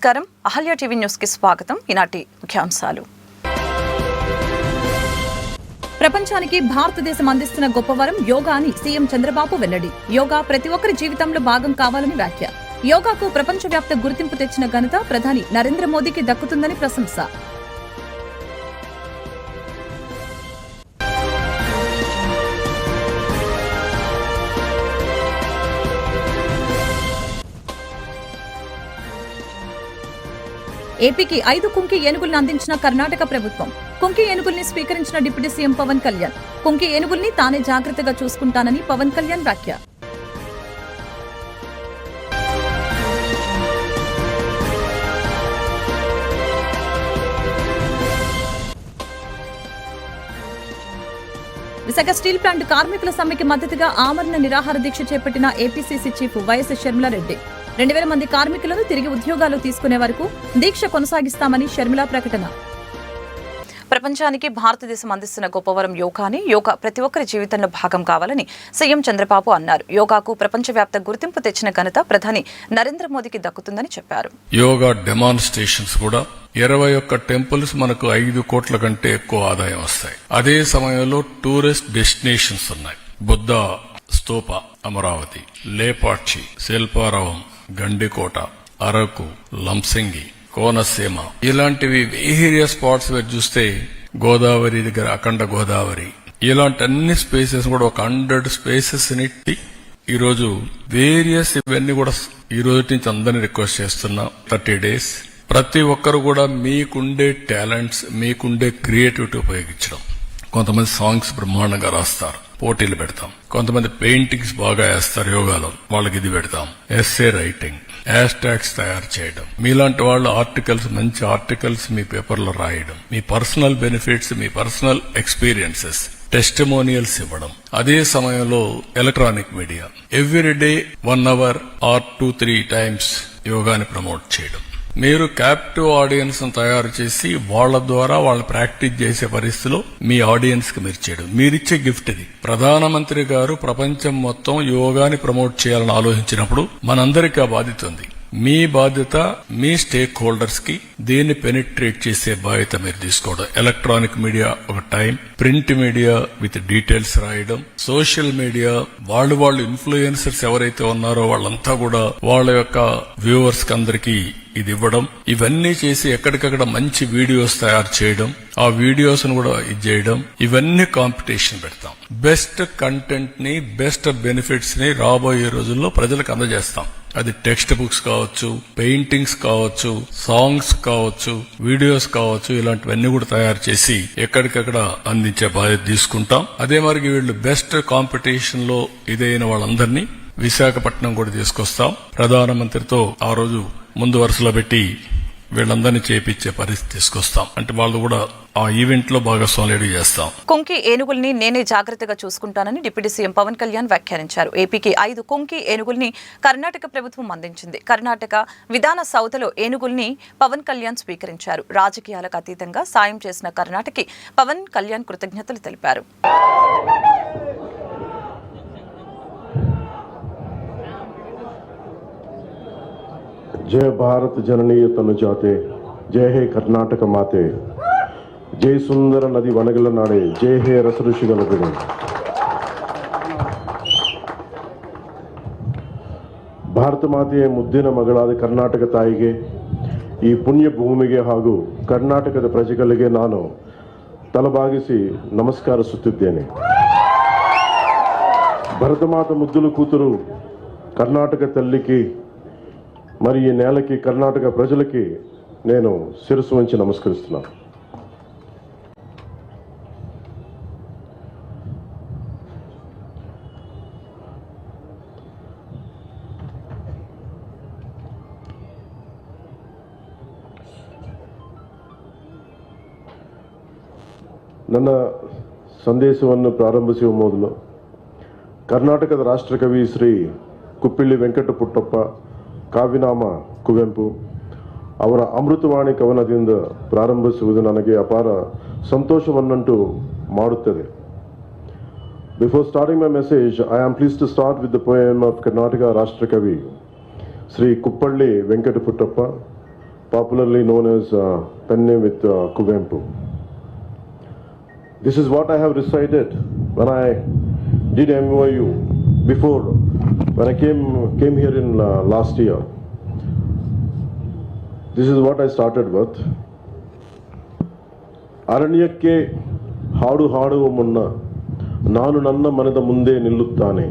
నమస్కారం. Ahalya TV news కి స్వాగతం. ఈనాటి ముఖ్యాంశాలు. ప్రపంచానికి భారతదేశం అందిస్తున్న గొప్ప వరం యోగా అని సీఎం చంద్రబాబు వెల్లడి. యోగా ప్రతి ఒక్కరి జీవితంలో భాగం కావాలని వ్యాఖ్య. యోగాకు ప్రపంచవ్యాప్త గుర్తింపు తెచ్చిన ఘనత ప్రధాని నరేంద్ర మోదీకి దక్కుతుందని ప్రశంస. ఏపీకి 5 కుంకి ఏనుగుల్ని అందించిన కర్ణాటక ప్రభుత్వం. కుంకి ఏనుగుల్ని స్వీకరించిన డిప్యూటీ సీఎం పవన్ కళ్యాణ్. కుంకి ఏనుగుల్ని తానే జాగ్రత్తగా చూసుకుంటానని పవన్ కళ్యాణ్ వ్యాఖ్య. విశాఖ స్టీల్ ప్లాంట్ కార్మికుల సమ్మెకి మద్దతుగా ఆమరణ నిరాహార దీక్ష చేపట్టిన ఏపీసీసీ చీఫ్ వైఎస్ షర్మిలారెడ్డి. 2000 మంది కార్మికులను తిరిగి ఉద్యోగాలు తీసుకునే వరకు దీక్ష కొనసాగిస్తామని షర్మిల ప్రకటన. ప్రపంచానికి భారతదేశం అందిస్తున్న గొప్పవరం యోగా అని, యోగా ప్రతి ఒక్కరి జీవితంలో భాగం కావాలని సీఎం చంద్రబాబు అన్నారు. యోగాకు ప్రపంచవ్యాప్త గుర్తింపు తెచ్చిన ఘనత ప్రధాని నరేంద్ర మోదీకి దక్కుతుందని చెప్పారు. యోగా డెమాన్స్ట్రేషన్స్ కూడా 21 టెంపుల్స్ మనకు 5 కోట్ల కంటే ఎక్కువ ఆదాయం వస్తాయి. అదే సమయంలో టూరిస్ట్ డెస్టినేషన్స్ ఉన్నాయి. బుద్ధ స్తూప, అమరావతి, లేపాక్షి, శిల్పారావం, గండికోట, అరకు, లంసింగి, కోనసీమ ఇలాంటివి వేరియస్ స్పాట్స్ మీరు చూస్తే గోదావరి దగ్గర అఖండ గోదావరి ఇలాంటి అన్ని స్పేసెస్ కూడా ఒక 100 స్పేసెస్ ఈరోజు వేరియస్ ఇవన్నీ కూడా ఈ రోజు నుంచి అందరినీ రిక్వెస్ట్ చేస్తున్నా. 30 days ప్రతి ఒక్కరు కూడా మీకుండే టాలెంట్స్, మీకుండే క్రియేటివిటీ ఉపయోగించడం. కొంతమంది సాంగ్స్ బ్రహ్మాండంగా రాస్తారు, పోటీలు పెడతాం. కొంతమంది పెయింటింగ్స్ బాగా వేస్తారు యోగాలో, వాళ్ళకి ఇది పెడతాం. ఎస్సే రైటింగ్, హ్యాష్ ట్యాగ్స్ తయారు చేయడం, మీలాంటి వాళ్ళు ఆర్టికల్స్, మంచి ఆర్టికల్స్ మీ పేపర్లో రాయడం, మీ పర్సనల్ బెనిఫిట్స్, మీ పర్సనల్ ఎక్స్పీరియన్సెస్, టెస్టిమోనియల్స్ ఇవ్వడం. అదే సమయంలో electronic media everyday 1 hour or 2-3 times యోగాని ప్రమోట్ చేయడం. మీరు క్యాప్టివ్ ఆడియన్స్ తయారు చేసి వాళ్ల ద్వారా వాళ్ళు ప్రాక్టీస్ చేసే పరిస్థితిలో మీ ఆడియన్స్ కి మీరు చేయడం మీరిచ్చే గిఫ్ట్ ఇది. ప్రధానమంత్రి గారు ప్రపంచం మొత్తం యోగాని ప్రమోట్ చేయాలని ఆలోచించినప్పుడు మనందరికీ ఆ బాధ్యత ఉంది. మీ బాధ్యత మీ స్టేక్ హోల్డర్స్ కి దీన్ని పెనిట్రేట్ చేసే బాధ్యత మీరు తీసుకోవడం. ఎలక్ట్రానిక్ మీడియా ఒక time, print media with details రాయడం, సోషల్ మీడియా వాళ్ళు ఇన్ఫ్లుయెన్సర్స్ ఎవరైతే ఉన్నారో వాళ్ళంతా కూడా వాళ్ళ యొక్క వ్యూవర్స్ కి అందరికీ ఇది ఇవ్వడం. ఇవన్నీ చేసి ఎక్కడికక్కడ మంచి వీడియోస్ తయారు చేయడం, ఆ వీడియోస్ ను కూడా ఇది చేయడం. ఇవన్నీ కాంపిటీషన్ పెడతాం. బెస్ట్ కంటెంట్ ని, బెస్ట్ బెనిఫిట్స్ ని రాబోయే రోజుల్లో ప్రజలకు అందజేస్తాం. అది టెక్స్ట్ బుక్స్ కావచ్చు, పెయింటింగ్స్ కావచ్చు, సాంగ్స్ కావచ్చు, వీడియోస్ కావచ్చు, ఇలాంటివన్నీ కూడా తయారు చేసి ఎక్కడికక్కడ అందించే బాధ్యత తీసుకుంటాం. అదే మరి వీళ్ళు బెస్ట్ కాంపిటీషన్ లో ఇదైన వాళ్ళందరినీ విశాఖపట్నం కూడా తీసుకొస్తాం. ప్రధానమంత్రితో ఆ రోజు ముందు వరుసలో పెట్టి వీళ్ళందరినీ చేపించే పరిస్థితి తీసుకొస్తాం. అంటే వాళ్ళు కూడా ఆ ఈవెంట్ లో భాగస్వామ్యం చేస్తాం. కుంకి ఏనుగుల్ని నేనే జాగ్రత్తగా చూసుకుంటానని డిప్యూటీ సీఎం పవన్ కళ్యాణ్ వ్యాఖ్యానించారు. ఏపీకి 5 కుంకి ఏనుగుల్ని కర్ణాటక ప్రభుత్వం అందించింది. కర్ణాటక విధాన సౌధలో ఏనుగుల్ని పవన్ కళ్యాణ్ స్వీకరించారు. రాజకీయాలకు అతీతంగా సాయం చేసిన కర్ణాటకకి పవన్ కళ్యాణ్ కృతజ్ఞతలు తెలిపారు. जय भारत जननी तनु जाते, जय हे कर्नाटक माते, जय सुंदर नदी वनगल नाडे, जय हे रस ऋषिगल बिडे. ಭಾರತ ಮಾತೆಯ ಮುದ್ದಿನ ಮಗಳಾದ ಕರ್ನಾಟಕ ತಾಯಿಗೆ, ಈ ಪುಣ್ಯ ಭೂಮಿಗೆ ಹಾಗೂ ಕರ್ನಾಟಕದ ಪ್ರಜೆಗಳಿಗೆ ನಾನು ತಲೆಬಾಗಿಸಿ ನಮಸ್ಕರಿಸುತ್ತಿದ್ದೇನೆ. ಭರತಮಾತ ಮುದ್ದುಲು ಕೂತರು కర్ణాటక తల్లికి మరి ఈ నేలకి, కర్ణాటక ప్రజలకి నేను శిరస్సు వంచి నమస్కరిస్తున్నాను. ನನ್ನ ಸಂದೇಶವನ್ನು ಪ್ರಾರಂಭಿಸುವ ಮೊದಲು ಕರ್ನಾಟಕದ ರಾಷ್ಟ್ರಕವಿ ಶ್ರೀ ಕುಪ್ಪಿಳ್ಳಿ ವೆಂಕಟ ಪುಟ್ಟಪ್ಪ ಕಾವ್ಯನಾಮ ಕುವೆಂಪು ಅವರ ಅಮೃತವಾಣಿ ಕವನದಿಂದ ಪ್ರಾರಂಭಿಸುವುದು ನನಗೆ ಅಪಾರ ಸಂತೋಷವನ್ನುಂಟು ಮಾಡುತ್ತದೆ. Before starting my message, I am pleased to start with the poem of Karnataka Rashtrakavi Sri Kuppalli Venkata Puttappa, popularly known as Penne with Kuvempu. This is what I have recited when I did MOU before, when I came here in last year. This is what I started with. ಅರಣ್ಯಕ್ಕೆ ಹಾಡು ಹಾಡುವ ಮುನ್ನ ನಾನು ನನ್ನ ಮನದ ಮುಂದೆ ನಿಲ್ಲುತ್ತಾನೆ.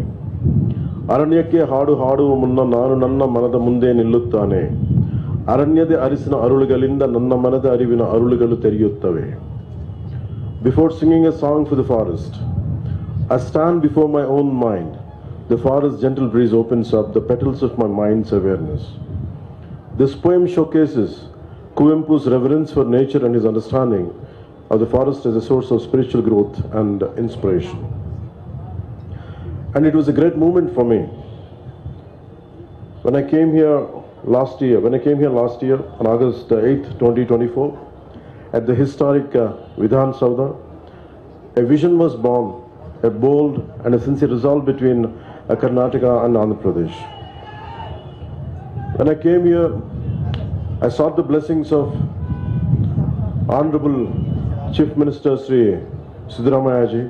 ಅರಣ್ಯಕ್ಕೆ ಹಾಡು ಹಾಡುವ ಮುನ್ನ ನಾನು ನನ್ನ ಮನದ ಮುಂದೆ ನಿಲ್ಲುತ್ತಾನೆ. ಅರಣ್ಯದ ಅರಿಸಿನ ಅರುಳುಗಳಿಂದ ನನ್ನ ಮನದ ಅರಿವಿನ ಅರುಳುಗಳು ತೆರೆಯುತ್ತವೆ. Before singing a song for the forest, I stand before my own mind. The forest gentle breeze opens up the petals of my mind's awareness. This poem showcases Kuvempu's reverence for nature and his understanding of the forest as a source of spiritual growth and inspiration. And it was a great moment for me. When I came here last year on August 8th, 2024, at the historic Vidhan Saudha, a vision was born, a bold and a sincere resolve between Karnataka and Andhra Pradesh. When I came here, I sought the blessings of Honorable Chief Minister Sri Siddaramaiah ji.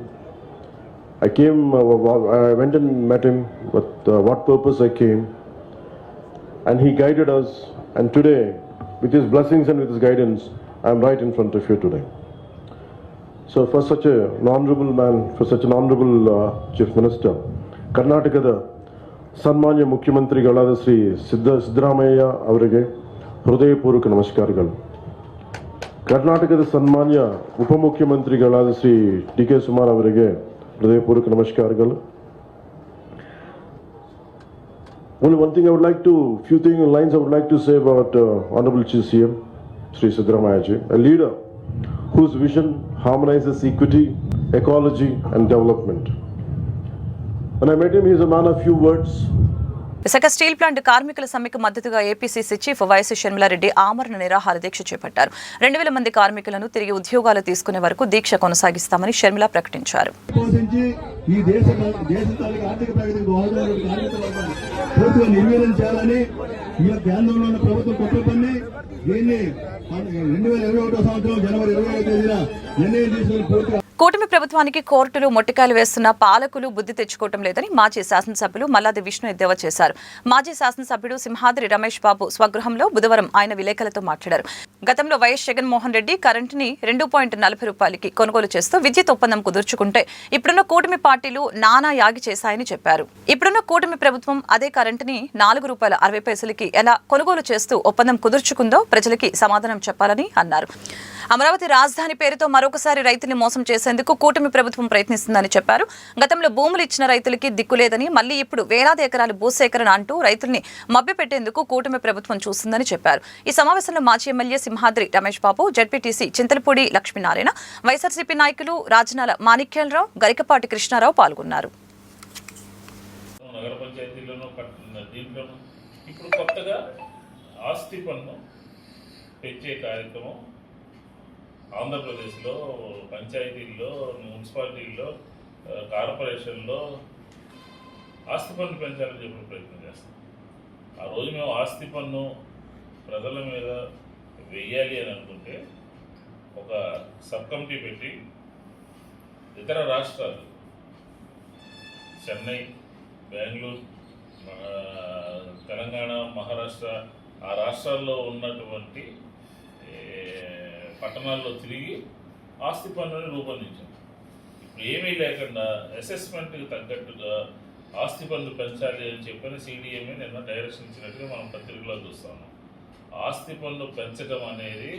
I went and met him with what purpose I came, and he guided us, and today, with his blessings and with his guidance, I am right in front of you today. So for such an honorable man, for such an honorable Chief Minister, Karnatakada Sanmanya Mukhyamantri Sri Siddaramaiah avarige ಹೃದಯಪೂರ್ವಕ ನಮಸ್ಕಾರಗಳು. ಕರ್ನಾಟಕದ ಸನ್ಮಾನ್ಯ ಉಪಮುಖ್ಯಮಂತ್ರಿಗಳಾದ ಶ್ರೀ ಡಿ.ಕೆ. ಸುಮಾರ್ ಅವರಿಗೆ ಹೃದಯಪೂರ್ವಕ ನಮಸ್ಕಾರಗಳು. Only one thing I would like to, lines I would like to say about Honorable Chief CM Sri Siddaramaiah ji, a leader whose vision harmonizes equity, ecology and development. When I met him, he is a man of few words. Visakha steel plant కార్మికుల సమ్మెకు మద్దతుగా APCC chief YS Sharmila Reddy ఆమరణ నిరాహార దీక్ష చేపట్టారు. 2,000 మంది కార్మికులను తిరిగి ఉద్యోగాలు తీసుకునే వరకు దీక్ష కొనసాగిస్తామని షర్మిల ప్రకటించారు. కూటమి ప్రభుత్వానికి కోర్టులు మొట్టికాయలు వేస్తున్న పాలకులు బుద్ధి తెచ్చుకోవటం లేదని మాజీ శాసనసభ్యులు మల్లాది విష్ణు ఎద్దేవా చేశారు. మాజీ శాసనసభ్యుడు సింహాద్రి రమేష్ బాబు స్వగృహంలో బుధవారం ఆయన విలేకరులతో మాట్లాడారు. గతంలో వైఎస్ జగన్మోహన్ రెడ్డి కరెంటుని 2.40 రూపాయలకి కొనుగోలు చేస్తూ విద్యుత్ ఒప్పందం కుదుర్చుకుంటే ఇప్పుడున్న కూటమి పార్టీలు నానా యాగి చేశాయని చెప్పారు. ఇప్పుడున్న కూటమి ప్రభుత్వం అదే కరెంటుని ₹4.60 ఎలా కొనుగోలు చేస్తూ ఒప్పందం కుదుర్చుకుందో ప్రజలకి సమాధానం చెప్పాలని అన్నారు. అమరావతి రాజధాని పేరుతో మరొకసారి రైతుల్ని మోసం చేసేందుకు కూటమి ప్రభుత్వం ప్రయత్నిస్తుందని చెప్పారు. గతంలో భూములు ఇచ్చిన రైతులకి దిక్కులేదని, మళ్లీ ఇప్పుడు వేలాది ఎకరాలు భూసేకరణ అంటూ రైతుల్ని మభ్యపెట్టేందుకు కూటమి ప్రభుత్వం చూస్తుందని చెప్పారు. ఈ సమావేశంలో మాజీ ఎమ్మెల్యే సింహాద్రి రమేష్ బాబు, జడ్పీటీసీ చింతలపూడి లక్ష్మీనారాయణ, వైఎస్ఆర్సీపీ నాయకులు రాజనాల మాణిక్యాలరావు, గరికపాటి కృష్ణారావు పాల్గొన్నారు. ఆంధ్రప్రదేశ్లో పంచాయతీల్లో, మున్సిపాలిటీల్లో, కార్పొరేషన్లో ఆస్తి పన్ను పెంచాలని చెప్పిన ప్రయత్నం చేస్తాం. ఆ రోజు మేము ఆస్తి పన్ను ప్రజల మీద వెయ్యాలి అని అనుకుంటే ఒక సబ్ కమిటీ పెట్టి ఇతర రాష్ట్రాలు, చెన్నై, బెంగళూరు, తెలంగాణ, మహారాష్ట్ర, ఆ రాష్ట్రాల్లో ఉన్నటువంటి పట్టణాల్లో తిరిగి ఆస్తి పన్నుని రూపొందించాం. ఇప్పుడు ఏమీ లేకుండా అసెస్మెంట్కి తగ్గట్టుగా ఆస్తి పన్ను పెంచాలి అని చెప్పని సిడిఎంఏ నిన్న డైరెక్షన్ ఇచ్చినట్టుగా మనం పత్రికలో చూస్తాము. ఆస్తి పన్ను పెంచడం అనేది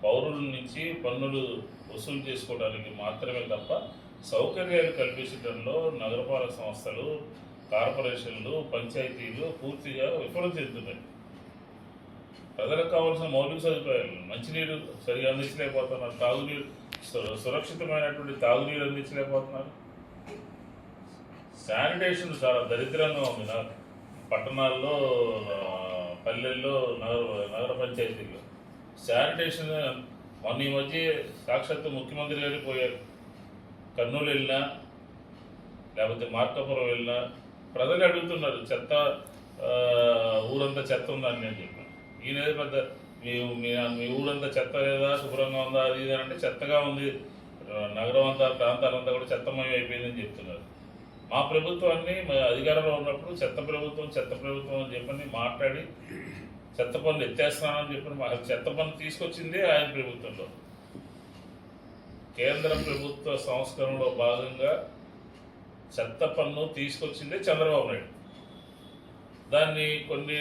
పౌరుల నుంచి పన్నులు వసూలు చేసుకోవడానికి మాత్రమే తప్ప సౌకర్యాలు కల్పించడంలో నగరపాలక సంస్థలు, కార్పొరేషన్లు, పంచాయతీలు పూర్తిగా విఫలం చెందుతున్నాయి. ప్రజలకు కావాల్సిన మౌలిక సదుపాయాలు, మంచినీరు సరిగా అందించలేకపోతున్నారు, తాగునీరు, సురక్షితమైనటువంటి తాగునీరు అందించలేకపోతున్నారు. శానిటేషన్ చాలా దరిద్రంగా ఉంది పట్టణాల్లో, పల్లెల్లో, నగర పంచాయతీల్లో. శానిటేషన్ మొన్న ఈ మధ్య సాక్షాత్తు ముఖ్యమంత్రి గారు పోయారు. కర్నూలు వెళ్ళినా లేకపోతే మార్కాపురం వెళ్ళినా ప్రజలు అడుగుతున్నారు, చెత్త ఊరంతా చెత్త ఉందని నేను చెప్పాను. ఈయన పెద్ద మీ ఊరంతా చెత్త లేదా, శుభ్రంగా ఉందా, అది ఇది అంటే చెత్తగా ఉంది, నగరం అంతా ప్రాంతాలంతా కూడా చెత్తమయం అయిపోయిందని చెప్తున్నారు. మా ప్రభుత్వాన్ని అధికారంలో ఉన్నప్పుడు చెత్త ప్రభుత్వం అని చెప్పని మాట్లాడి చెత్త పనులు ఎత్తేస్తున్నానని చెప్పి చెత్త పనులు తీసుకొచ్చిందే ఆయన ప్రభుత్వంలో. కేంద్ర ప్రభుత్వ సంస్కరణలో భాగంగా చెత్త పన్ను తీసుకొచ్చిందే చంద్రబాబు నాయుడు. దాన్ని కొన్ని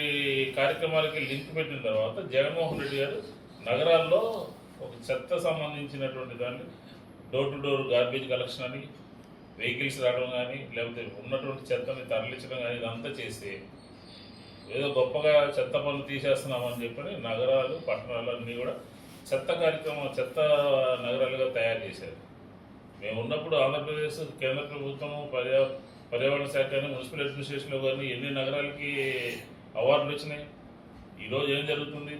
కార్యక్రమాలకి లింక్ పెట్టిన తర్వాత జగన్మోహన్ రెడ్డి గారు నగరాల్లో ఒక చెత్త సంబంధించినటువంటి దాన్ని door to door garbage collection అని, వెహికల్స్ రావడం కానీ, లేకపోతే ఉన్నటువంటి చెత్తని తరలించడం కానీ ఇదంతా చేస్తే ఏదో గొప్పగా చెత్త పనులు తీసేస్తున్నామని చెప్పని నగరాలు పట్టణాలు అన్నీ కూడా చెత్త నగరాలుగా తయారు చేశారు. మేము ఉన్నప్పుడు ఆంధ్రప్రదేశ్ కేంద్ర ప్రభుత్వం పర్యావరణ శాఖ కానీ, మున్సిపల్ అడ్మినిస్ట్రేషన్లో కానీ ఎన్ని నగరాలకి అవార్డులు వచ్చినాయి. ఈరోజు ఏం జరుగుతుంది?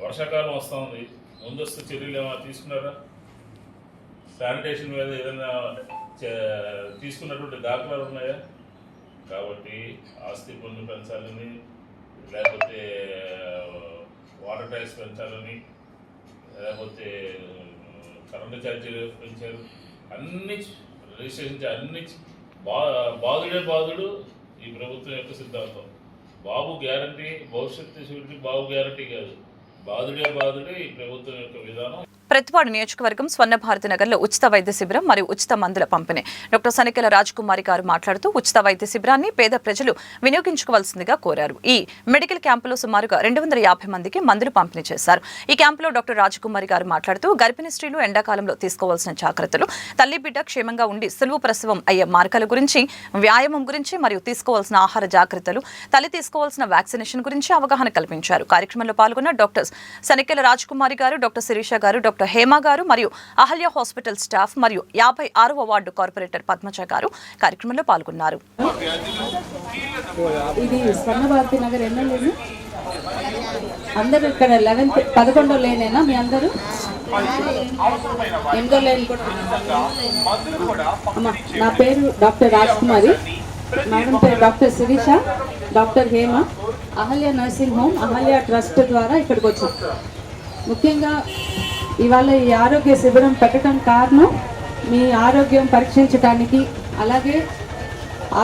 వర్షాకాలం వస్తూ ఉంది, ముందస్తు చర్యలు ఏమైనా తీసుకున్నారా? శానిటేషన్ మీద ఏదైనా తీసుకున్నటువంటి దాఖలాలు ఉన్నాయా? కాబట్టి ఆస్తి పన్ను పెంచాలని, లేకపోతే వాటర్ ట్యాక్స్ పెంచాలని, లేకపోతే కరెంటు ఛార్జీలు పెంచారు, అన్ని రిజిస్ట్రేషన్ అన్ని బాధుడు ఈ ప్రభుత్వం యొక్క సిద్ధాంతం. బాబు గ్యారంటీ, భవిష్యత్తు షూరిటీ బాబు గ్యారంటీ కాదు, బాధుడే ఈ ప్రభుత్వం యొక్క విధానం. ప్రతిపాడు నియోజకవర్గం స్వర్ణభారతి నగర్లో ఉచిత వైద్య శిబిరం మరియు ఉచిత మందుల పంపిణీ. డాక్టర్ సనికెల రాజకుమారి గారు మాట్లాడుతూ ఉచిత వైద్య శిబిరాన్ని పేద ప్రజలు వినియోగించుకోవాల్సిందిగా కోరారు. ఈ మెడికల్ క్యాంపులో సుమారుగా 250 మందికి మందులు పంపిణీ చేశారు. ఈ క్యాంపులో డాక్టర్ రాజకుమారి గారు మాట్లాడుతూ గర్భిణీ స్త్రీలు ఎండాకాలంలో తీసుకోవాల్సిన జాగ్రత్తలు, తల్లి బిడ్డ క్షేమంగా ఉండి సులువు ప్రసవం అయ్యే మార్గాల గురించి, వ్యాయామం గురించి మరియు తీసుకోవాల్సిన ఆహార జాగ్రత్తలు, తల్లి తీసుకోవాల్సిన వ్యాక్సినేషన్ గురించి అవగాహన కల్పించారు. కార్యక్రమంలో పాల్గొన్న డాక్టర్స్ సనికెల రాజకుమారి గారు, డాక్టర్ శిరీష గారు, డాక్టర్ హేమ గారు మరియు అహల్య హాస్పిటల్ స్టాఫ్ మరియు 56వ వార్డు కార్పొరేటర్ పద్మజ గారు కార్యక్రమంలో పాల్గొన్నారు. ఇది స్వర్ణభారతి నగర్ ఎన్నో అందరూ ఇక్కడ 11వ లేనేనా మీ అందరూ? 8వ లేన్ కూడా. నా పేరు డాక్టర్ రాజకుమారి, మేడం పేరు doctor Sirisha, doctor Hema, Ahalya nursing home, Ahalya trust ద్వారా ఇక్కడికి వచ్చాం. ముఖ్యంగా ఇవాళ ఈ ఆరోగ్య శిబిరం పెట్టడం కారణం మీ ఆరోగ్యం పరీక్షించడానికి, అలాగే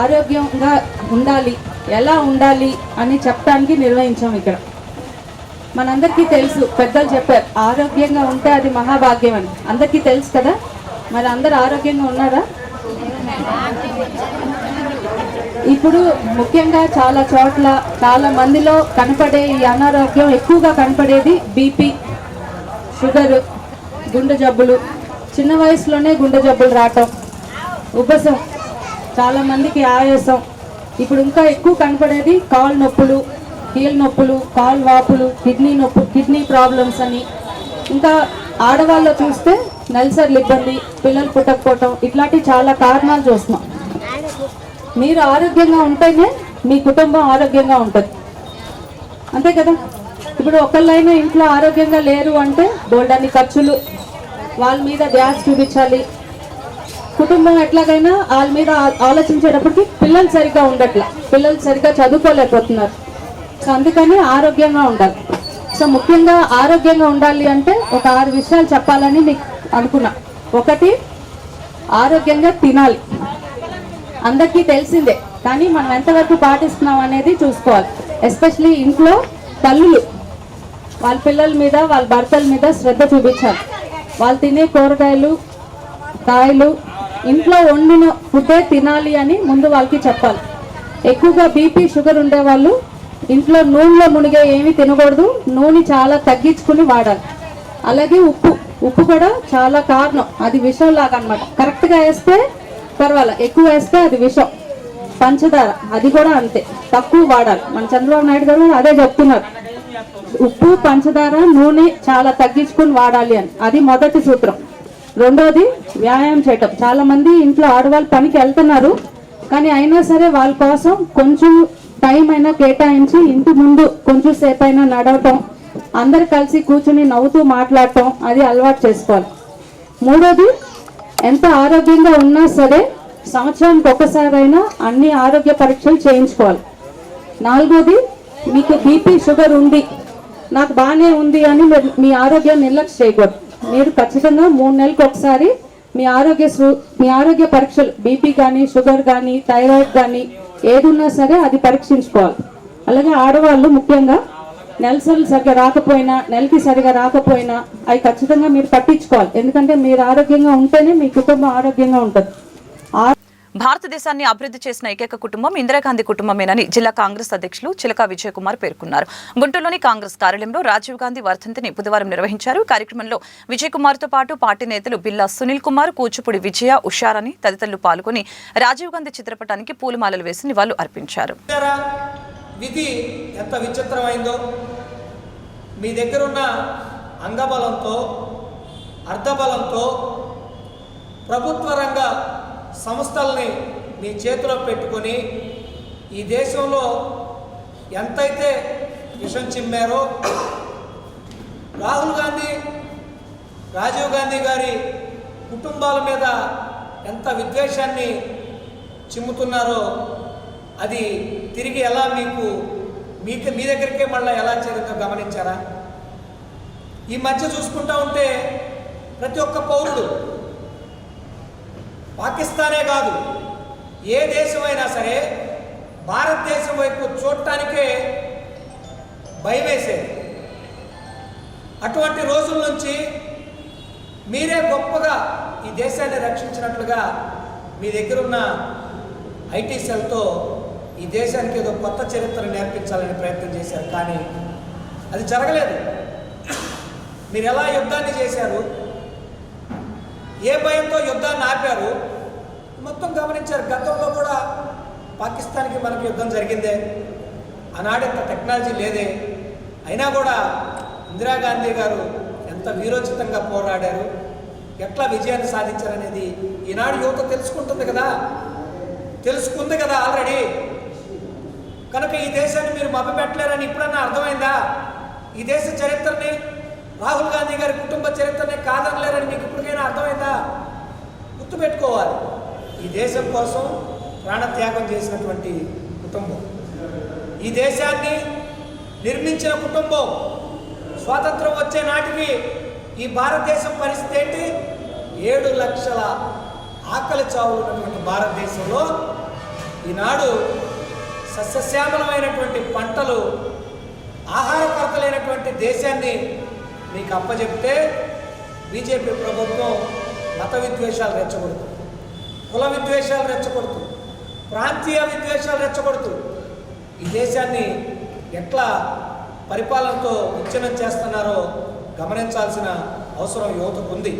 ఆరోగ్యంగా ఉండాలి, ఎలా ఉండాలి అని చెప్పడానికి నిర్వహించాం. ఇక్కడ మనందరికీ తెలుసు, పెద్దలు చెప్పారు ఆరోగ్యంగా ఉంటే అది మహాభాగ్యం అని. అందరికీ తెలుసు కదా. మరి అందరు ఆరోగ్యంగా ఉన్నారా? ఇప్పుడు ముఖ్యంగా చాలా చోట్ల చాలా మందిలో కనపడే ఈ అనారోగ్యం ఎక్కువగా కనపడేది బీపీ, షుగర్, గుండె జబ్బులు, చిన్న వయసులోనే గుండె జబ్బులు రావటం, ఉబ్బసం, చాలా మందికి ఆయాసం. ఇప్పుడు ఇంకా ఎక్కువ కనపడేది కాలు నొప్పులు, కీళ్ళ నొప్పులు, కాలు వాపులు, కిడ్నీ ప్రాబ్లమ్స్ అని. ఇంకా ఆడవాళ్ళు చూస్తే నెలసర్లు ఇబ్బంది, పిల్లలు పుట్టకపోవటం, ఇట్లాంటి చాలా కారణాలు చూస్తున్నాం. మీరు ఆరోగ్యంగా ఉంటేనే మీ కుటుంబం ఆరోగ్యంగా ఉంటుంది, అంతే కదా. ఇప్పుడు ఒకళ్ళైనా ఇంట్లో ఆరోగ్యంగా లేరు అంటే బోల్డన్ని ఖర్చులు, వాళ్ళ మీద ధ్యాస చూపించాలి. కుటుంబం ఎట్లాగైనా వాళ్ళ మీద ఆలోచించేటప్పటికి పిల్లలు సరిగ్గా ఉండట్లా, పిల్లలు సరిగ్గా చదువుకోలేకపోతున్నారు. సో అందుకని ఆరోగ్యంగా ఉండాలి. సో ముఖ్యంగా ఆరోగ్యంగా ఉండాలి అంటే ఒక 6 విషయాలు చెప్పాలని మీకు అనుకున్నా. ఒకటి, ఆరోగ్యంగా తినాలి. అందరికీ తెలిసిందే, కానీ మనం ఎంతవరకు పాటిస్తున్నాం అనేది చూసుకోవాలి. ఎస్పెషలీ ఇంట్లో తల్లులు వాళ్ళ పిల్లల మీద, వాళ్ళ భర్తల మీద శ్రద్ధ చూపించాలి. వాళ్ళు తినే కూరగాయలు, కాయలు, ఇంట్లో వండిన ఫుడ్డే తినాలి అని ముందు వాళ్ళకి చెప్పాలి. ఎక్కువగా బీపీ, షుగర్ ఉండేవాళ్ళు ఇంట్లో నూనెలో మునిగే ఏమీ తినకూడదు, నూనె చాలా తగ్గించుకుని వాడాలి. అలాగే ఉప్పు కూడా చాలా కారణం, అది విషం లాగా అనమాట. కరెక్ట్గా వేస్తే పర్వాలేదు, ఎక్కువ వేస్తే అది విషం. పంచదార అది కూడా అంతే, తక్కువ వాడాలి. మన చంద్రబాబు నాయుడు గారు అదే చెప్తున్నారు, ఉప్పు, పంచదార, నూనె చాలా తగ్గించుకుని వాడాలి అని. అది మొదటి సూత్రం. రెండోది, వ్యాయామం చేయటం. చాలా మంది ఇంట్లో ఆడవాళ్ళు పనికి వెళ్తున్నారు, కానీ అయినా సరే వాళ్ళ కోసం కొంచెం టైం అయినా కేటాయించి ఇంటి ముందు కొంచెం సేపు అయినా నడవటం, అందరు కలిసి కూర్చుని నవ్వుతూ మాట్లాడటం, అది అలవాటు చేసుకోవాలి. మూడోది, ఎంత ఆరోగ్యంగా ఉన్నా సరే సంవత్సరానికి ఒకసారైనా అన్ని ఆరోగ్య పరీక్షలు చేయించుకోవాలి. నాలుగోది, మీకు బీపీ, షుగర్ ఉంది, నాకు బాగానే ఉంది అని మీ ఆరోగ్యాన్ని నిర్లక్ష్యం చేయకూడదు. మీరు ఖచ్చితంగా 3 నెలలకు ఒకసారి మీ ఆరోగ్య పరీక్షలు, బీపీ కానీ, షుగర్ కానీ, థైరాయిడ్ కానీ ఏది ఉన్నా సరే అది పరీక్షించుకోవాలి. అలాగే ఆడవాళ్ళు ముఖ్యంగా నెలసరి సరిగా రాకపోయినా, నెలకి సరిగా రాకపోయినా అవి ఖచ్చితంగా మీరు పట్టించుకోవాలి. ఎందుకంటే మీరు ఆరోగ్యంగా ఉంటేనే మీ కుటుంబం ఆరోగ్యంగా ఉంటుంది. భారతదేశాన్ని అభివృద్ధి చేసిన ఏకైక కుటుంబం ఇందిరాగాంధీ కుటుంబమేనని జిల్లా కాంగ్రెస్ అధ్యక్షులు చిలక విజయ్ కుమార్ పేర్కొన్నారు. గుంటూరులోని కాంగ్రెస్ కార్యాలయంలో రాజీవ్ గాంధీ వర్ధంతిని బుధవారం నిర్వహించారు. కార్యక్రమంలో విజయ్ కుమార్ తో పాటు పార్టీ నేతలు బిల్లా సునీల్ కుమార్, కూచిపూడి విజయ, ఉషారాణి తదితరులు పాల్గొని రాజీవ్ గాంధీ చిత్రపటానికి పూలమాలలు వేసి నివాళులు అర్పించారు. విధి ఎంత విచిత్రమైందో, మీ దగ్గరున్న అంగబలంతో, అర్ధబలంతో ప్రభుత్వ రంగ సంస్థల్ని మీ చేతిలో పెట్టుకొని ఈ దేశంలో ఎంతైతే విషం చిమ్మారో, రాహుల్ గాంధీ, రాజీవ్ గాంధీ గారి కుటుంబాల మీద ఎంత విద్వేషాన్ని చిమ్ముతున్నారో అది తిరిగి ఎలా మీ దగ్గరికే మళ్ళీ ఎలా చేరిందో గమనించారా? ఈ మధ్య చూసుకుంటా ఉంటే ప్రతి ఒక్క పౌరుడు, పాకిస్తానే కాదు ఏ దేశమైనా సరే భారతదేశం వైపు చూడటానికే భయమేసేది. అటువంటి రోజుల నుంచి మీరే గొప్పగా ఈ దేశాన్ని రక్షించినట్లుగా మీ దగ్గరున్న ఐటీ సెల్తో ఈ దేశానికి ఏదో కొత్త చరిత్ర నేర్పించాలని ప్రయత్నం చేశారు. కానీ అది జరగలేదు. మీరు ఎలా యుద్ధాన్ని చేశారు, ఏ భయంతో యుద్ధాన్ని ఆపారు మొత్తం గమనించారు. గతంలో కూడా పాకిస్తాన్కి మనకి యుద్ధం జరిగిందే, ఆనాడంత టెక్నాలజీ లేదే, అయినా కూడా ఇందిరాగాంధీ గారు ఎంత వీరోచితంగా పోరాడారు, ఎట్లా విజయాన్ని సాధించారనేది ఈనాడు యువత తెలుసుకుంది కదా ఆల్రెడీ. కనుక ఈ దేశాన్ని మీరు మభ్యపెట్టలేరని ఇప్పుడన్నా అర్థమైందా? ఈ దేశ చరిత్రని, రాహుల్ గాంధీ గారి కుటుంబ చరిత్రని కాదనలేరని మీకు ఇప్పటికైనా అర్థమైందా? గుర్తుపెట్టుకోవాలి, ఈ దేశం కోసం ప్రాణత్యాగం చేసినటువంటి కుటుంబం, ఈ దేశాన్ని నిర్మించిన కుటుంబం. స్వాతంత్రం వచ్చే నాటికి ఈ భారతదేశం పరిస్థితి ఏంటి? 7 లక్షల ఆకలి చావులు ఉన్నటువంటి భారతదేశంలో ఈనాడు సస్యశ్యామలమైనటువంటి పంటలు, ఆహార కొరత లేనటువంటి దేశాన్ని మీకు అప్పచెప్తే బీజేపీ ప్రభుత్వం మత విద్వేషాలు రెచ్చగొడుతూ, కుల విద్వేషాలు రెచ్చగొడుతూ, ప్రాంతీయ విద్వేషాలు రెచ్చగొడుతూ ఈ దేశాన్ని ఎట్లా పరిపాలనతో విచ్ఛిన్నం చేస్తున్నారో గమనించాల్సిన అవసరం యువతకు ఉంది.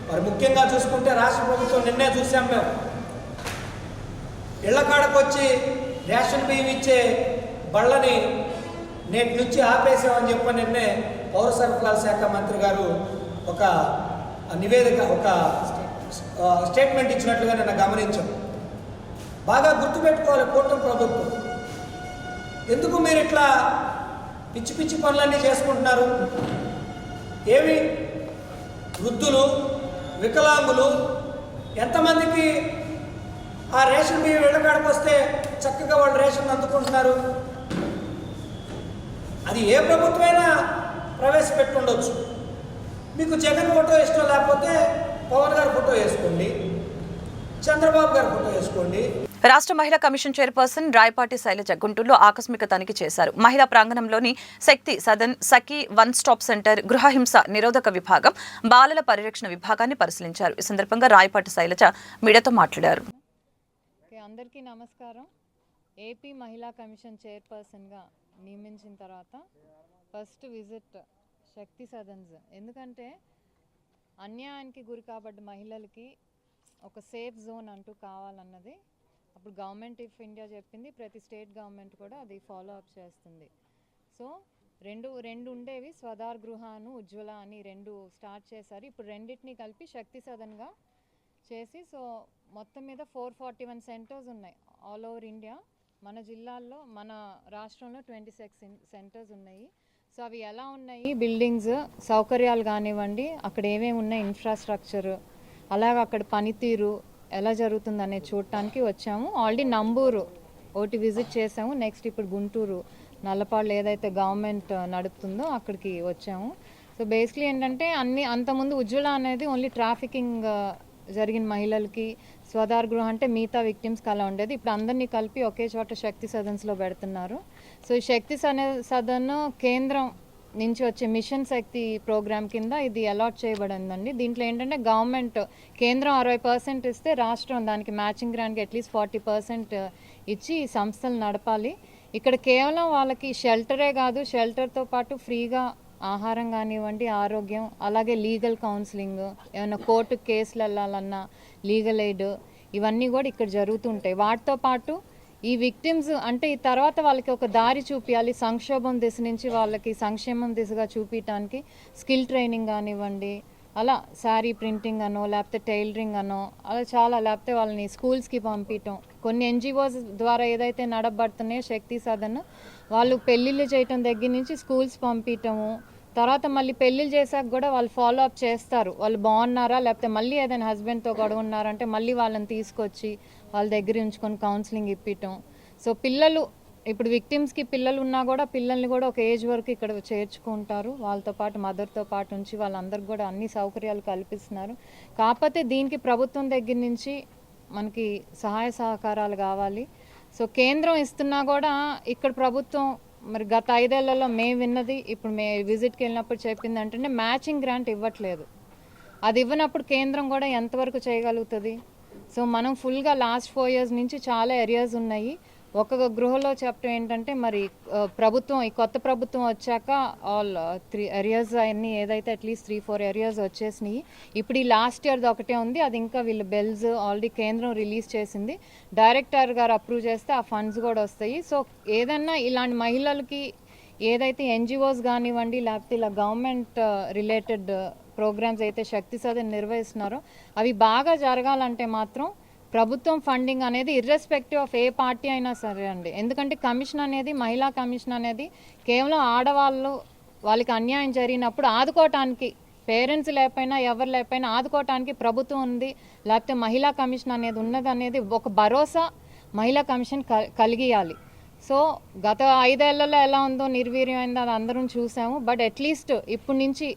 మరి ముఖ్యంగా చూసుకుంటే రాష్ట్ర ప్రభుత్వం నిన్నే చూసాం మేము, ఇళ్ల కాడకు వచ్చి రేషన్ బియ్యం ఇచ్చే బళ్ళని నేటి నుంచి ఆపేసామని చెప్పి నిన్నే పౌర సరఫరాల శాఖ మంత్రి గారు ఒక నివేదిక, ఒక స్టేట్మెంట్ ఇచ్చినట్లుగా నిన్న గమనించాం. బాగా గుర్తుపెట్టుకోవాలి కూటమి ప్రభుత్వం, ఎందుకు మీరు ఇట్లా పిచ్చి పిచ్చి పనులన్నీ చేసుకుంటున్నారు? ఏవి వృద్ధులు, వికలాంగులు ఎంతమందికి ఆ రేషన్ బియ్యం ఇళ్ళకాడికి వస్తే చక్కగా వాళ్ళు రేషన్ అందుకుంటున్నారు? అది ఏ ప్రభుత్వమైనా ప్రవేశపెట్టుండొచ్చు. మీకు జగన్ ఫోటో ఇష్టం లేకపోతే పవన్ గారి ఫోటో వేసుకోండి, చంద్రబాబు గారి ఫోటో వేసుకోండి. రాష్ట్ర మహిళా కమిషన్ చైర్పర్సన్ రాయపాటి శైలజ గుంటూరులో ఆకస్మిక తనిఖీ చేశారు. మహిళా ప్రాంగణంలోని శక్తి సదన్, సఖీ వన్ స్టాప్ సెంటర్, గృహహింస నిరోధక విభాగం, బాలల పరిరక్షణ విభాగాన్ని పరిశీలించారు. ఈ సందర్భంగా రాయపాటి శైలజ మీడియాతో మాట్లాడారు. అందరికీ నమస్కారం. ఏపీ మహిళా కమిషన్ చైర్పర్సన్గా నియమించిన తర్వాత ఫస్ట్ విజిట్ శక్తి సదన్స్. ఎందుకంటే అన్యాయానికి గురి కాబడ్డ మహిళలకి ఒక సేఫ్ జోన్ అంటూ కావాలన్నది అప్పుడు గవర్నమెంట్ ఆఫ్ ఇండియా చెప్పింది, ప్రతి స్టేట్ గవర్నమెంట్ కూడా అది ఫాలో అప్ చేస్తుంది. సో రెండు ఉండేవి, స్వదార్ గృహాను, ఉజ్వల అని 2 స్టార్ట్ చేశారు. ఇప్పుడు రెండింటిని కలిపి శక్తి సదన్గా చేసి, సో మొత్తం మీద 441 సెంటర్స్ ఉన్నాయి ఆల్ ఓవర్ ఇండియా. మన జిల్లాల్లో, మన రాష్ట్రంలో 26 సెంటర్స్ ఉన్నాయి. సో అవి ఎలా ఉన్నాయి, బిల్డింగ్స్, సౌకర్యాలు కానివ్వండి, అక్కడ ఏమేమి ఉన్నాయి, ఇన్ఫ్రాస్ట్రక్చర్, అలాగే అక్కడ పనితీరు ఎలా జరుగుతుందనే చూడటానికి వచ్చాము. ఆల్రెడీ నంబూరు ఒకటి విజిట్ చేసాము, నెక్స్ట్ ఇప్పుడు గుంటూరు నల్లపాడులో ఏదైతే గవర్నమెంట్ నడుపుతుందో అక్కడికి వచ్చాము. సో బేసిక్లీ ఏంటంటే అంతకుముందు ఉజ్వల అనేది ఓన్లీ ట్రాఫికింగ్ జరిగిన మహిళలకి స్వదార్ గృహం అంటే మిగతా విక్టిమ్స్కి అలా ఉండేది. ఇప్పుడు అందరినీ కలిపి ఒకే చోట శక్తి సదన్స్లో పెడుతున్నారు. సో ఈ శక్తి సదన్ కేంద్రం నుంచి వచ్చే మిషన్ శక్తి ప్రోగ్రామ్ కింద ఇది అలాట్ చేయబడిందండి. దీంట్లో ఏంటంటే గవర్నమెంట్ కేంద్రం 60% ఇస్తే రాష్ట్రం దానికి మ్యాచింగ్ గ్రాంట్కి అట్లీస్ట్ 40% ఇచ్చి ఈ సంస్థలు నడపాలి. ఇక్కడ కేవలం వాళ్ళకి షెల్టరే కాదు, షెల్టర్తో పాటు ఫ్రీగా ఆహారం కానివ్వండి, ఆరోగ్యం, అలాగే లీగల్ కౌన్సిలింగ్, ఏమైనా కోర్టు కేసులు వెళ్ళాలన్నా లీగల్ ఎయిడ్, ఇవన్నీ కూడా ఇక్కడ జరుగుతుంటాయి. వాటితో పాటు ఈ విక్టిమ్స్ అంటే ఈ తర్వాత వాళ్ళకి ఒక దారి చూపించాలి, సంక్షోభం దిశ నుంచి వాళ్ళకి సంక్షేమం దిశగా చూపించడానికి స్కిల్ ట్రైనింగ్ కానివ్వండి, అలా శారీ ప్రింటింగ్ అనో లేకపోతే టైలరింగ్ అనో అలా చాలా, లేకపోతే వాళ్ళని స్కూల్స్కి పంపించటం. కొన్ని NGOs ద్వారా ఏదైతే నడబడుతున్నాయో శక్తి సదన్, వాళ్ళు పెళ్ళిళ్ళు చేయటం దగ్గర నుంచి స్కూల్స్ పంపించటము, తర్వాత మళ్ళీ పెళ్ళిళ్ళు చేశాక కూడా వాళ్ళు ఫాలో అప్ చేస్తారు. వాళ్ళు బాగున్నారా, లేకపోతే మళ్ళీ ఏదైనా హస్బెండ్తో గొడవ ఉన్నారంటే మళ్ళీ వాళ్ళని తీసుకొచ్చి వాళ్ళ దగ్గర ఉంచుకొని కౌన్సిలింగ్ ఇప్పించటం. సో పిల్లలు ఇప్పుడు విక్టిమ్స్కి పిల్లలు ఉన్నా కూడా పిల్లల్ని కూడా ఒక ఏజ్ వరకు ఇక్కడ చేర్చుకుంటారు. వాళ్ళతో పాటు మదర్తో పాటు ఉంచి వాళ్ళందరికీ కూడా అన్ని సౌకర్యాలు కల్పిస్తున్నారు. కాకపోతే దీనికి ప్రభుత్వం దగ్గర నుంచి మనకి సహాయ సహకారాలు కావాలి. సో కేంద్రం ఇస్తున్నా కూడా ఇక్కడ ప్రభుత్వం మరి గత 5 ఏళ్లలో మేము విన్నది, ఇప్పుడు విజిట్కి వెళ్ళినప్పుడు చెప్పింది అంటే మ్యాచింగ్ గ్రాంట్ ఇవ్వట్లేదు. అది ఇవ్వనప్పుడు కేంద్రం కూడా ఎంతవరకు చేయగలుగుతుంది? సో మనం ఫుల్గా లాస్ట్ 4 years నుంచి చాలా ఏరియాస్ ఉన్నాయి. ఒక్కొక్క గృహలో చెప్పడం ఏంటంటే మరి ప్రభుత్వం ఈ కొత్త ప్రభుత్వం వచ్చాక ఆల్ 3 areas అన్నీ ఏదైతే అట్లీస్ట్ 3-4 areas వచ్చేసినాయి. ఇప్పుడు ఈ లాస్ట్ ఇయర్ది ఒకటే ఉంది, అది ఇంకా వీళ్ళు బెల్స్ ఆల్రెడీ కేంద్రం రిలీజ్ చేసింది. డైరెక్టర్ గారు అప్రూవ్ చేస్తే ఆ ఫండ్స్ కూడా వస్తాయి. సో ఏదన్నా ఇలాంటి మహిళలకి ఏదైతే NGOs కానివ్వండి లేకపోతే ఇలా గవర్నమెంట్ రిలేటెడ్ ప్రోగ్రామ్స్ అయితే శక్తి సదన్ నిర్వహిస్తున్నారో అవి బాగా జరగాలంటే మాత్రం ప్రభుత్వం ఫండింగ్ అనేది ఇర్రెస్పెక్టివ్ ఆఫ్ ఏ పార్టీ అయినా సరే అండి. ఎందుకంటే కమిషన్ అనేది, మహిళా కమిషన్ అనేది కేవలం ఆడవాళ్ళు వాళ్ళకి అన్యాయం జరిగినప్పుడు ఆదుకోవటానికి, పేరెంట్స్ లేకపోయినా ఎవరు లేకపోయినా ఆదుకోవటానికి ప్రభుత్వం ఉంది, లేకపోతే మహిళా కమిషన్ అనేది ఉన్నది అనేది ఒక భరోసా మహిళా కమిషన్ కలిగియాలి. సో గత 5 ఏళ్లలో ఎలా ఉందో నిర్వీర్యమైందో అది అందరం చూసాము. బట్ అట్లీస్ట్ ఇప్పటి నుంచి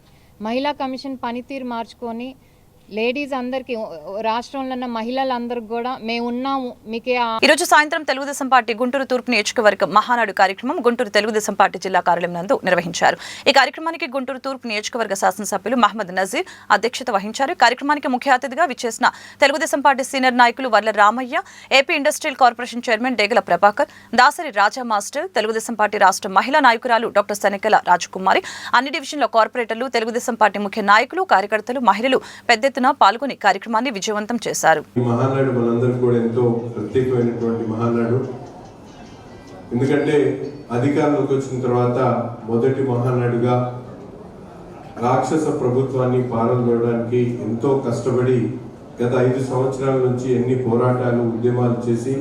మహిళా కమిషన్ పనితీరు మార్చుకొని లేడీస్ అందరికి, రాష్ట్రంలో ఉన్న మహిళలందరికి కూడా మేము ఉన్నాము మీకే. ఈరోజు సాయంత్రం తెలుగుదేశం పార్టీ గుంటూరు తూర్పు నియోజకవర్గం మహానాడు కార్యక్రమం గుంటూరు తెలుగుదేశం పార్టీ జిల్లా కార్యాలయం నందు నిర్వహించారు. ఈ కార్యక్రమానికి గుంటూరు తూర్పు నియోజకవర్గ శాసనసభ్యులు మహమ్మద్ నజీర్ అధ్యక్షత వహించారు. కార్యక్రమానికి ముఖ్య అతిథిగా విచ్చేసిన తెలుగుదేశం పార్టీ సీనియర్ నాయకులు Varla Ramaiah, AP industrial corporation chairman Degala Prabhakar, Dasari Raja master, Telugu Desam party రాష్ట్ర మహిళా నాయకురాలు డాక్టర్ సనెకల రాజకుమారి, అన్ని డివిజన్ల కార్పొరేటర్లు, తెలుగుదేశం పార్టీ ముఖ్య నాయకులు, కార్యకర్తలు, మహిళలు పెద్ద పాల్గొని కార్యక్రమాన్ని విజయవంతం చేశారు. ఈ మహానాడు మనందరికీ కూడా ఎంతో ప్రత్యేకమైనటువంటి మహానాడు. ఎందుకంటే అధికారంలోకి వచ్చిన తర్వాత మొదటి మహానాడుగా రాక్షస ప్రభుత్వాన్ని పారదోలడానికి ఎంతో కష్టపడి గత 5 సంవత్సరాల నుంచి ఎన్ని పోరాటాలు, ఉద్యమాలు చేసి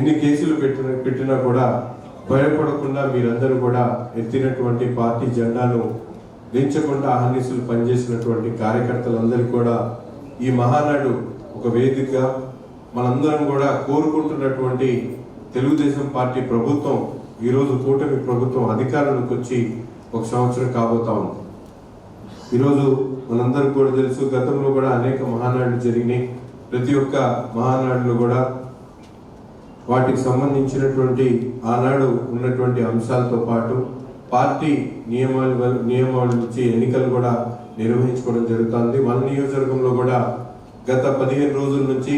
ఎన్ని కేసులు పెట్టినా కూడా భయపడకుండా మీరందరూ కూడా ఎత్తినటువంటి పార్టీ జెండాను దించకుండా అహర్నిశలు పనిచేసినటువంటి కార్యకర్తలందరికీ కూడా ఈ మహానాడు ఒక వేదికగా మనందరం కూడా కోరుకుంటున్నటువంటి తెలుగుదేశం పార్టీ ప్రభుత్వం ఈరోజు కూటమి ప్రభుత్వం అధికారంలోకి వచ్చి 1 సంవత్సరం కాబోతా ఉంది. ఈరోజు మనందరికి కూడా తెలుసు, గతంలో కూడా అనేక మహానాడులు జరిగినాయి. ప్రతి ఒక్క మహానాడులో కూడా వాటికి సంబంధించినటువంటి ఆనాడు ఉన్నటువంటి అంశాలతో పాటు పార్టీ నియమాల నుంచి ఎన్నికలు కూడా నిర్వహించుకోవడం జరుగుతుంది. మన నియోజకవర్గంలో కూడా గత 15 రోజుల నుంచి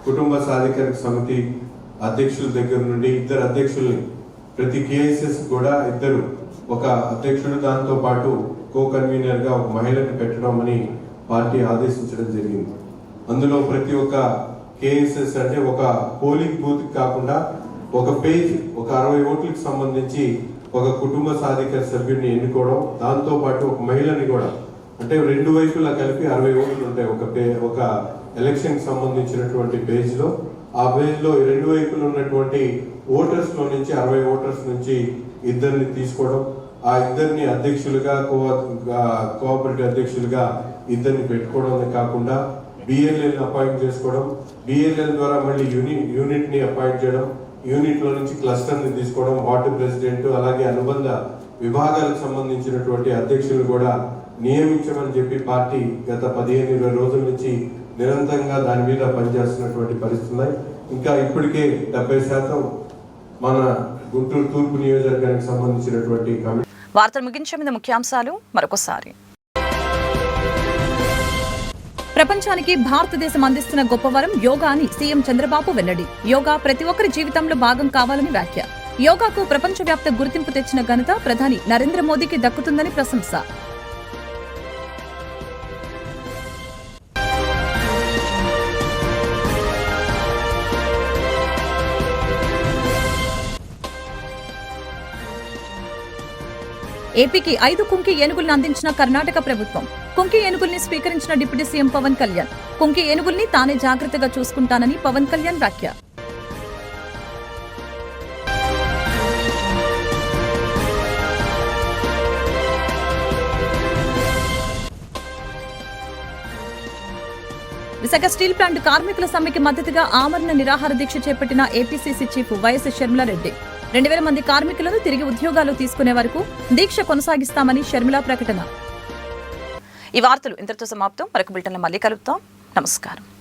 కుటుంబ సాధికారిక సమితి అధ్యక్షుల దగ్గర నుండి 2 అధ్యక్షుల్ని, ప్రతి KSS కూడా 2, ఒక అధ్యక్షుడు దాంతో పాటు కో కన్వీనర్గా ఒక మహిళని పెట్టడం అని పార్టీ ఆదేశించడం జరిగింది. అందులో ప్రతి ఒక్క KSS అంటే ఒక పోలింగ్ బూత్ కాకుండా ఒక పేజ్, ఒక 60 ఓట్లకు సంబంధించి ఒక కుటుంబ సాధికార సభ్యుడిని ఎన్నుకోవడం, దాంతో పాటు ఒక మహిళని కూడా, అంటే 2 వైపులా కలిపి 60 ఓట్లు ఉంటాయి ఒక ఎలక్షన్ సంబంధించినటువంటి పేజ్ లో. ఆ పేజ్ లో 2 వైపులు ఉన్నటువంటి ఓటర్స్ లో నుంచి 60 ఓటర్స్ నుంచి 2 తీసుకోవడం, ఆ 2 అధ్యక్షులుగా కోఆపరేటివ్ అధ్యక్షులుగా 2 పెట్టుకోవడమే కాకుండా BLL అపాయింట్ చేసుకోవడం, BLL ద్వారా మళ్ళీ యూనిట్ ని అపాయింట్ చేయడం, యూనిట్లో నుంచి క్లస్టర్ని తీసుకోవడం, వార్డు ప్రెసిడెంట్ అలాగే అనుబంధ విభాగాలకు సంబంధించినటువంటి అధ్యక్షులు కూడా నియమించమని చెప్పి పార్టీ గత 15-20 రోజుల నుంచి నిరంతరంగా దాని మీద పనిచేస్తున్నటువంటి పరిస్థితి ఉన్నాయి. ఇంకా ఇప్పటికే 70% మన గుంటూరు తూర్పు నియోజకవర్గానికి సంబంధించినటువంటి కమిటీ. వార్తలు ముగించే ముందు ముఖ్యాంశాలు మరొకసారి. ప్రపంచానికి భారతదేశం అందిస్తున్న గొప్ప వరం యోగా అని సీఎం చంద్రబాబు వెల్లడి. యోగా ప్రతి ఒక్కరి జీవితంలో భాగం కావాలని వ్యాఖ్య. యోగాకు ప్రపంచవ్యాప్త గుర్తింపు తెచ్చిన ఘనత ప్రధాని నరేంద్ర మోదీకి దక్కుతుందని ప్రశంస. ఏపీకి 5 కుంకి ఏనుగుల్ని అందించిన కర్ణాటక ప్రభుత్వం. కుంకి ఏనుగుల్ని స్వీకరించిన డిప్యూటీ సీఎం పవన్ కళ్యాణ్. కుంకి ఏనుగుల్ని తానే జాగ్రత్తగా చూసుకుంటానని పవన్ కళ్యాణ్ వ్యాఖ్య. విశాఖ స్టీల్ ప్లాంట్ కార్మికుల సమ్మెకి మద్దతుగా ఆమరణ నిరాహార దీక్ష చేపట్టిన ఏపీసీసీ చీఫ్ వైఎస్ షర్మిలారెడ్డి. 2000 మంది కార్మికులను తిరిగి ఉద్యోగాలు తీసుకునే వరకు దీక్ష కొనసాగిస్తామని షర్మిల ప్రకటన. ఈ వార్తలు ఇంతటితో సమాప్తం. మరొక బులెటిన్లో మళ్ళీ కలుద్దాం. నమస్కారం.